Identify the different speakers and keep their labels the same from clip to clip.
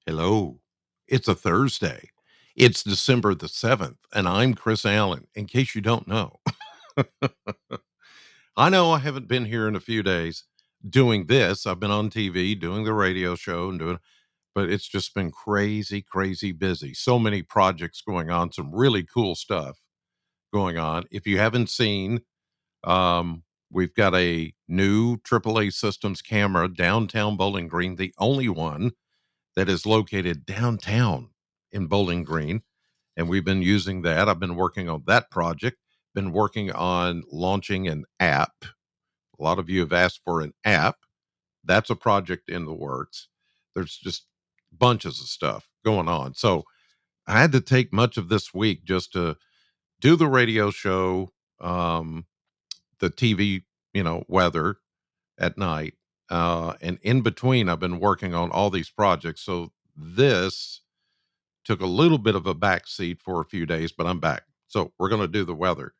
Speaker 1: Hello. It's a Thursday. It's December the 7th, and I'm Chris Allen, in case you don't know. I know I haven't been here in a few days doing this. I've been on TV doing the radio show and doing, but it's just been crazy, crazy busy. So many projects going on, some really cool stuff going on. If you haven't seen, we've got a new AAA Systems camera downtown Bowling Green, the only one that is located downtown in Bowling Green. And we've been using that. I've been working on that project, been working on launching an app. A lot of you have asked for an app. That's a project in the works. There's just bunches of stuff going on. So I had to take much of this week just to do the radio show, um, the TV, weather at night. And in between, I've been working on all these projects. So this took a little bit of a back seat for a few days, but I'm back. So we're going to do the weather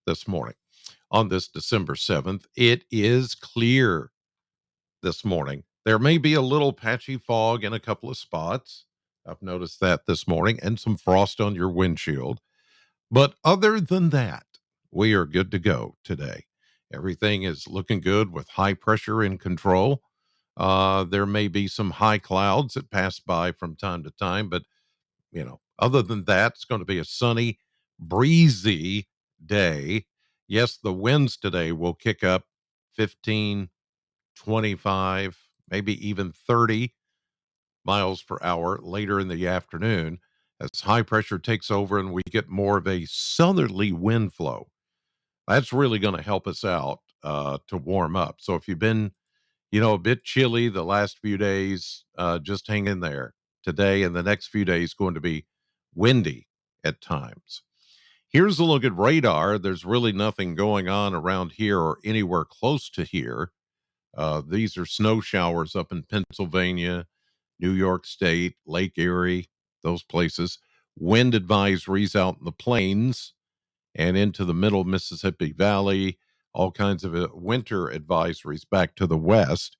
Speaker 1: this morning on this December 7th. It is clear this morning. There may be a little patchy fog in a couple of spots. I've noticed that this morning, and some frost on your windshield. But other than that, we are good to go today. Everything is looking good with high pressure in control. There may be some high clouds that pass by from time to time, but other than that, it's going to be a sunny, breezy day. Yes, the winds today will kick up 15, 25, maybe even 30 miles per hour later in the afternoon as high pressure takes over and we get more of a southerly wind flow. That's really going to help us out to warm up. So if you've been, a bit chilly the last few days, just hang in there. Today and the next few days going to be windy at times. Here's a look at radar. There's really nothing going on around here or anywhere close to here. These are snow showers up in Pennsylvania, New York State, Lake Erie, those places. Wind advisories out in the plains and into the middle Mississippi Valley. All kinds of winter advisories back to the west.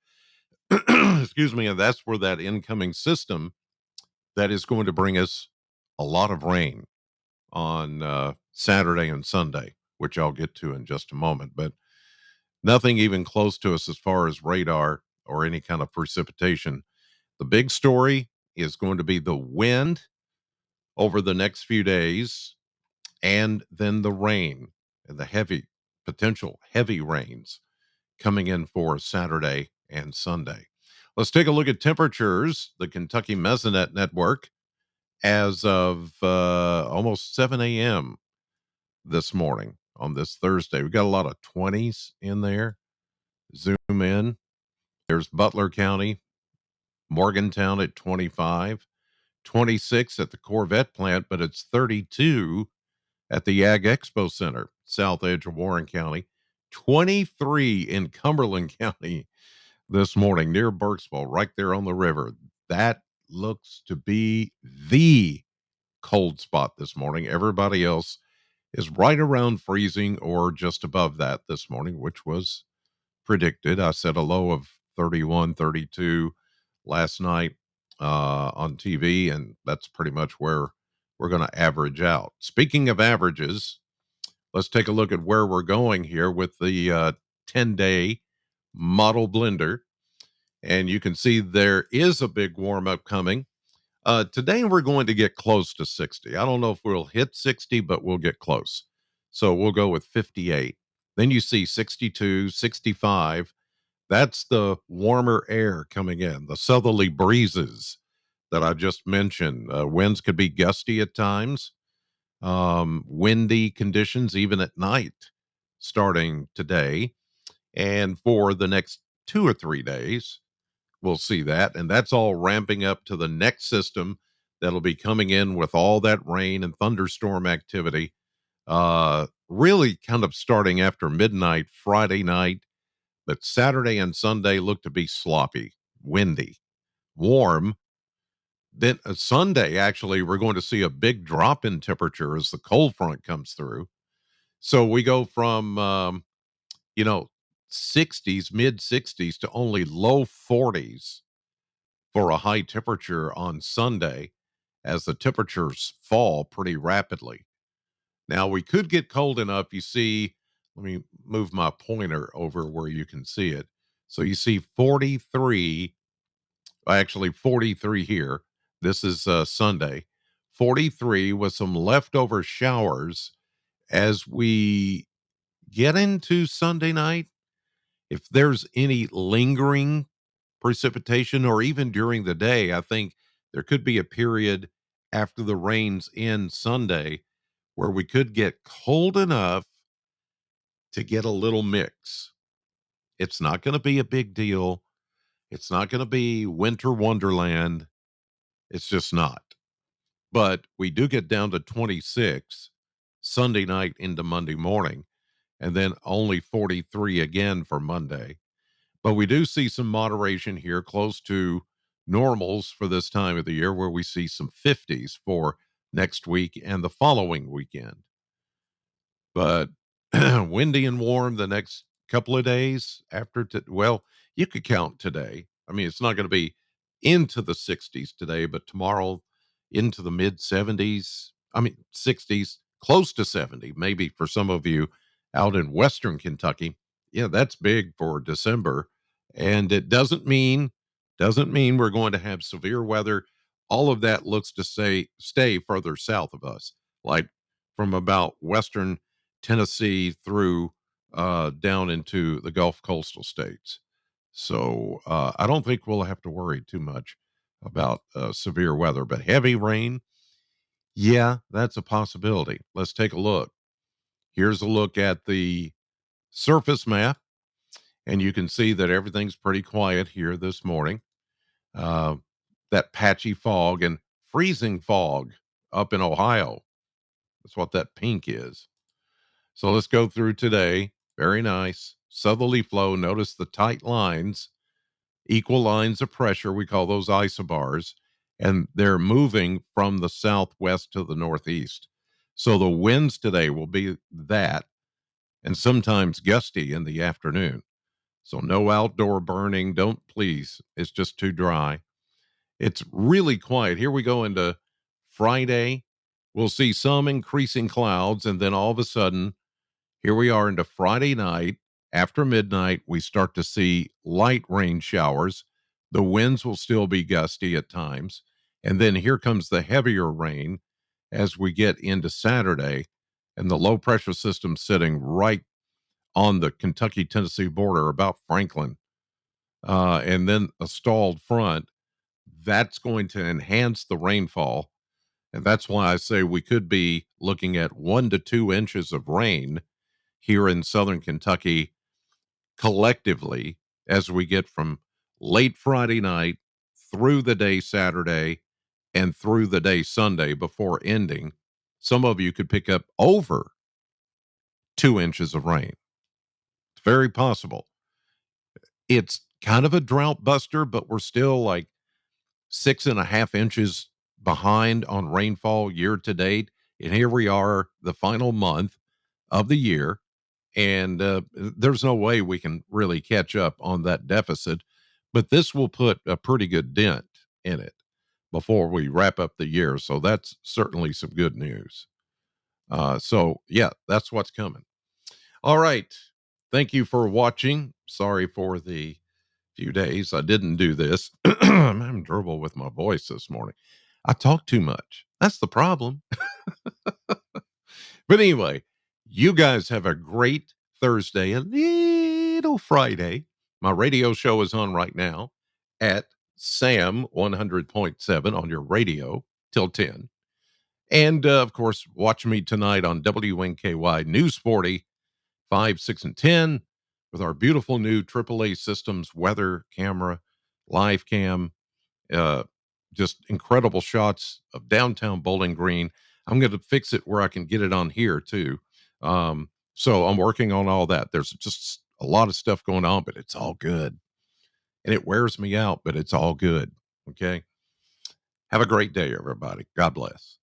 Speaker 1: Excuse me. And that's where that incoming system that is going to bring us a lot of rain on Saturday and Sunday, which I'll get to in just a moment. But nothing even close to us as far as radar or any kind of precipitation. The big story is going to be the wind over the next few days, and then the rain and the potential heavy rains coming in for Saturday and Sunday. Let's take a look at temperatures. The Kentucky Mesonet Network, as of almost 7 a.m. this morning on this Thursday. We got a lot of 20s in there. Zoom in. There's Butler County, Morgantown at 25, 26 at the Corvette plant, but it's 32 at the Ag Expo Center, south edge of Warren County, 23 in Cumberland County this morning near Burkesville, right there on the river. That looks to be the cold spot this morning. Everybody else is right around freezing or just above that this morning, which was predicted. I said a low of 31, 32 last night on TV, and that's pretty much where we're going to average out. Speaking of averages, let's take a look at where we're going here with the 10-day model blender. And you can see there is a big warm up coming. Today, we're going to get close to 60. I don't know if we'll hit 60, but we'll get close. So we'll go with 58. Then you see 62, 65. That's the warmer air coming in, the southerly breezes that I just mentioned. Winds could be gusty at times, windy conditions even at night starting today. And for the next 2 or 3 days, we'll see that. And that's all ramping up to the next system that'll be coming in with all that rain and thunderstorm activity. Really kind of starting after midnight Friday night, but Saturday and Sunday look to be sloppy, windy, warm. Then Sunday, actually, we're going to see a big drop in temperature as the cold front comes through. So we go from, you know, 60s, mid 60s to only low 40s for a high temperature on Sunday as the temperatures fall pretty rapidly. Now, we could get cold enough. You see, let me move my pointer over where you can see it. So you see 43, actually 43 here. This is Sunday. 43 with some leftover showers as we get into Sunday night. If there's any lingering precipitation or even during the day, I think there could be a period after the rains end Sunday where we could get cold enough to get a little mix. It's not going to be a big deal. It's not going to be winter wonderland. It's just not. But we do get down to 26 Sunday night into Monday morning, and then only 43 again for Monday. But we do see some moderation here close to normals for this time of the year, where we see some 50s for next week and the following weekend. But windy and warm the next couple of days after, well, you could count today. I mean, it's not going to be into the 60s today, but tomorrow into the mid 70s. I mean, 60s, close to 70, maybe for some of you out in Western Kentucky. Yeah, that's big for December. And it doesn't mean we're going to have severe weather. All of that looks to stay further south of us, like from about Western Tennessee through down into the Gulf coastal states. So I don't think we'll have to worry too much about severe weather, but heavy rain, yeah, that's a possibility. Let's take a look. Here's a look at the surface map, and you can see that everything's pretty quiet here this morning. Uh, that patchy fog and freezing fog up in Ohio. That's what that pink is. So let's go through today. Very nice. Southerly flow. Notice the tight lines, equal lines of pressure. We call those isobars. And they're moving from the southwest to the northeast. So the winds today will be that and sometimes gusty in the afternoon. So no outdoor burning. Don't please. It's just too dry. It's really quiet. Here we go into Friday. We'll see some increasing clouds. And then all of a sudden, here we are into Friday night. After midnight, we start to see light rain showers. The winds will still be gusty at times. And then here comes the heavier rain as we get into Saturday. And the low pressure system sitting right on the Kentucky Tennessee border, about Franklin. And then a stalled front that's going to enhance the rainfall. And that's why I say we could be looking at 1 to 2 inches of rain here in southern Kentucky collectively as we get from late Friday night through the day Saturday and through the day Sunday before ending. Some of you could pick up over 2 inches of rain. It's very possible. It's kind of a drought buster, but we're still like 6.5 inches behind on rainfall year to date. And here we are, the final month of the year. And there's no way we can really catch up on that deficit. But this will put a pretty good dent in it before we wrap up the year. So that's certainly some good news. So, yeah, that's what's coming. All right. Thank you for watching. Sorry for the few days I didn't do this. I'm having trouble with my voice this morning. I talk too much. That's the problem. But anyway, you guys have a great Thursday, a little Friday. My radio show is on right now at Sam 100.7 on your radio till 10. And of course, watch me tonight on WNKY News 40, 5, 6, and 10 with our beautiful new AAA Systems weather camera, live cam, uh, just incredible shots of downtown Bowling Green. I'm going to fix it where I can get it on here too. So I'm working on all that. There's just a lot of stuff going on, but it's all good. And it wears me out, but it's all good. Okay. Have a great day, everybody. God bless.